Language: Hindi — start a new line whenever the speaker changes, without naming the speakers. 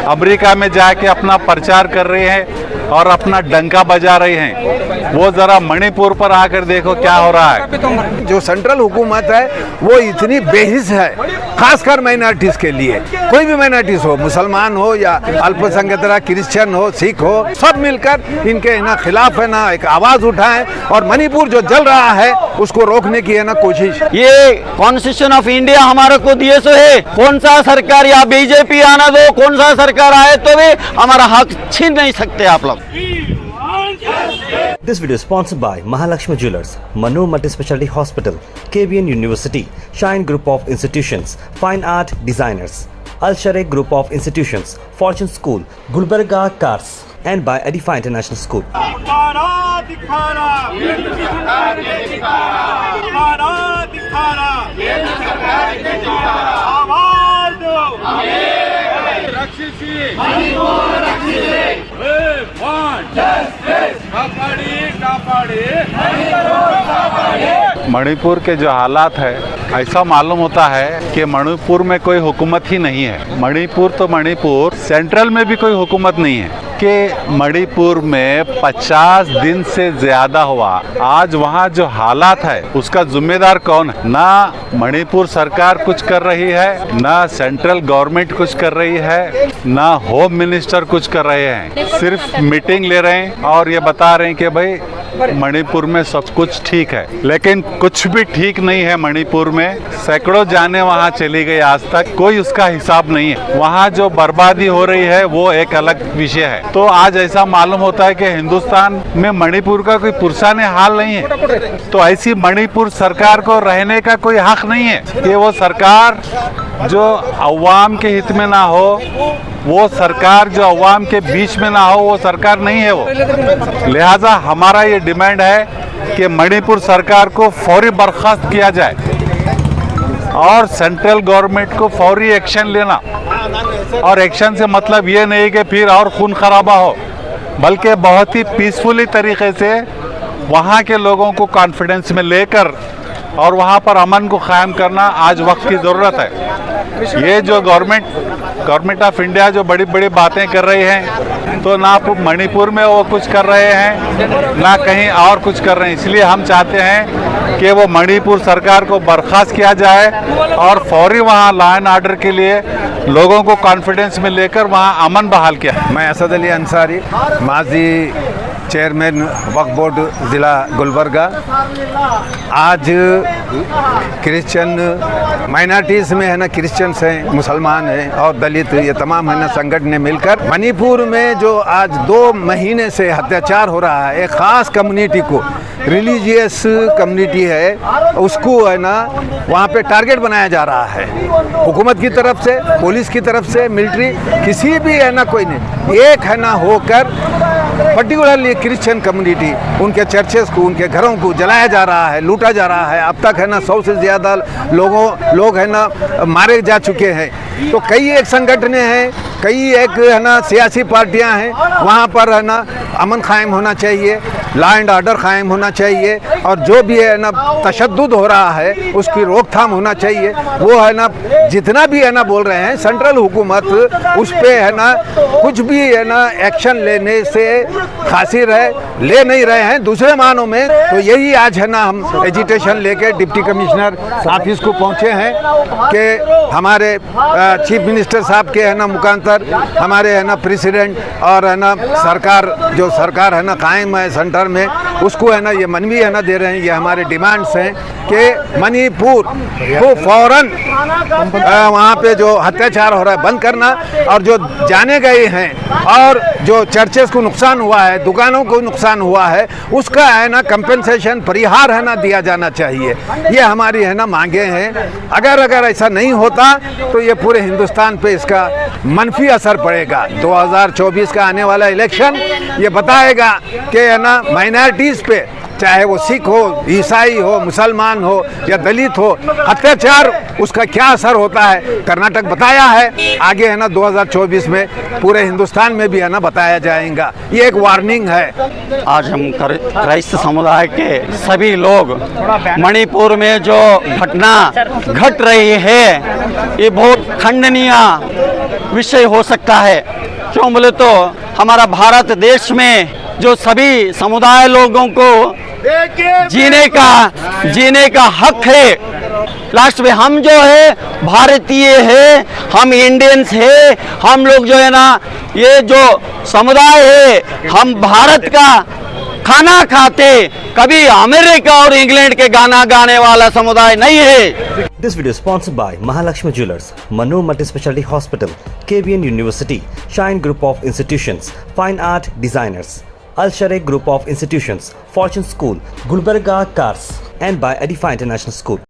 अमेरिका में जाके अपना प्रचार कर रहे हैं और अपना डंका बजा रहे हैं। वो जरा मणिपुर पर आकर देखो क्या हो रहा है।
जो सेंट्रल हुकूमत है वो इतनी बेहिस है, खासकर माइनॉरिटीज के लिए। कोई भी माइनॉरिटीज हो, मुसलमान हो या अल्पसंख्यक क्रिश्चियन हो, सिख हो, सब मिलकर इनके ना खिलाफ है ना एक आवाज उठाएं और मणिपुर जो जल रहा है उसको रोकने की है ना कोशिश।
ये कॉन्स्टिट्यूशन ऑफ इंडिया हमारे को दिए सो है, कौन सा सरकार या बीजेपी आना दो, कौन सा सरकार आए तो भी हमारा हक छीन नहीं सकते आप लोग।
This video is sponsored by Mahalakshmi Jewelers, Manu Multi-Specialty Hospital, KBN University, Shine Group of Institutions, Fine Art Designers, Al-Shareek Group of Institutions, Fortune School, Gulbarga Cars, and by Edify International School.
Manipur के जो हालात है, ऐसा मालूम होता है कि मणिपुर में कोई हुकूमत ही नहीं है। मणिपुर तो मणिपुर, सेंट्रल में भी कोई हुकूमत नहीं है कि मणिपुर में 50 दिन से ज्यादा हुआ। आज वहाँ जो हालात है उसका जिम्मेदार कौन है? ना मणिपुर सरकार कुछ कर रही है, ना सेंट्रल गवर्नमेंट कुछ कर रही है, ना होम मिनिस्टर कुछ कर रहे हैं। सिर्फ मीटिंग ले रहे हैं और ये बता रहे हैं कि भाई मणिपुर में सब कुछ ठीक है, लेकिन कुछ भी ठीक नहीं है। मणिपुर में सैकड़ों जाने वहाँ चली गई, आज तक कोई उसका हिसाब नहीं है। वहाँ जो बर्बादी हो रही है वो एक अलग विषय है। तो आज ऐसा मालूम होता है कि हिंदुस्तान में मणिपुर का कोई पुरसाने हाल नहीं है। तो ऐसी मणिपुर सरकार को रहने का कोई हक नहीं है कि वो सरकार जो अवाम के हित में ना हो, वो सरकार जो अवाम के बीच में ना हो, वो सरकार नहीं है वो। लिहाजा हमारा ये डिमांड है कि मणिपुर सरकार को फौरी बर्खास्त किया जाए और सेंट्रल गवर्नमेंट को फौरी एक्शन लेना। और एक्शन से मतलब ये नहीं कि फिर और खून खराबा हो, बल्कि बहुत ही पीसफुली तरीके से वहाँ के लोगों को कॉन्फिडेंस में लेकर और वहाँ पर अमन को कायम करना आज वक्त की ज़रूरत है। ये जो गवर्नमेंट ऑफ इंडिया जो बड़ी बड़ी बातें कर रही हैं, तो ना मणिपुर में वो कुछ कर रहे हैं ना कहीं और कुछ कर रहे हैं। इसलिए हम चाहते हैं कि वो मणिपुर सरकार को बर्खास्त किया जाए और फौरी वहाँ लॉ एंड ऑर्डर के लिए लोगों को कॉन्फिडेंस में लेकर वहाँ अमन बहाल किया।
मैं असद अली अंसारी, माजी चेयरमैन वक्फ बोर्ड ज़िला गुलबर्गा। आज क्रिश्चियन माइनॉरिटीज़ में है ना, क्रिश्चियंस हैं, मुसलमान हैं और दलित, ये तमाम है ना संगठन ने मिलकर मणिपुर में जो आज 2 महीने से अत्याचार हो रहा है, एक ख़ास कम्युनिटी को, रिलीजियस कम्युनिटी है, उसको है ना वहाँ पे टारगेट बनाया जा रहा है हुकूमत की तरफ से, पुलिस की तरफ से, मिलिट्री, किसी भी है ना कोई नहीं, एक है ना होकर पर्टिकुलरली क्रिश्चियन कम्युनिटी, उनके चर्चेस को, उनके घरों को जलाया जा रहा है, लूटा जा रहा है। अब तक है ना 100 से ज़्यादा लोग है ना मारे जा चुके हैं। तो कई एक संगठनें हैं, कई एक है ना सियासी पार्टियां हैं, वहाँ पर है ना अमन कायम होना चाहिए, लॉ एंड ऑर्डर कायम होना चाहिए और जो भी है ना तशद्दुद हो रहा है उसकी रोकथाम होना चाहिए। वो है ना जितना भी है ना बोल रहे हैं सेंट्रल हुकूमत उस पर है ना कुछ भी है ना एक्शन लेने से खासिर है, ले नहीं रहे हैं दूसरे मानों में। तो यही आज है ना हम एजिटेशन लेके डिप्टी कमिश्नर ऑफिस को पहुँचे हैं कि हमारे चीफ मिनिस्टर साहब के है ना मुखांतर हमारे है ना प्रेसिडेंट और है ना सरकार है ना कायम है सेंटर में, उसको है ना ये मनवी है ना दे रहे हैं। ये हमारे डिमांड्स हैं कि मणिपुर को फौरन वहाँ पे जो अत्याचार हो रहा है बंद करना और जो जाने गए हैं और जो चर्चेस को नुकसान हुआ है, दुकानों को नुकसान हुआ है, उसका है ना कंपेंसेशन परिहार है ना दिया जाना चाहिए। ये हमारी है ना मांगे हैं। अगर ऐसा नहीं होता तो ये पूरे हिंदुस्तान पे इसका मनफी असर पड़ेगा। 2024 का आने वाला इलेक्शन ये बताएगा कि है ना माइनॉरिटीज़ पे, चाहे वो सिख हो, ईसाई हो, मुसलमान हो या दलित हो, अत्याचार उसका क्या असर होता है। कर्नाटक बताया है, आगे है ना 2024 में पूरे हिंदुस्तान में भी है ना बताया जाएगा। ये एक वार्निंग है।
आज हम क्राइस्त समुदाय के सभी लोग मणिपुर में जो घटना घट रही है ये बहुत खंडनीय विषय हो सकता है। क्यों बोले तो हमारा भारत देश में जो सभी समुदाय लोगों को जीने का हक है। लास्ट में हम जो है भारतीय है, हम इंडियंस है, हम लोग जो है ना ये जो समुदाय है हम भारत का खाना खाते, कभी अमेरिका और इंग्लैंड के गाना गाने वाला समुदाय नहीं है।
This video is sponsored by Mahalakshmi Jewelers, Manu Multispecialty Hospital, KBN University, Shine Group of Institutions, Fine Art Designers, Al Sharai Group of Institutions, Fortune School, Gulbarga Cars, and by Edify International School.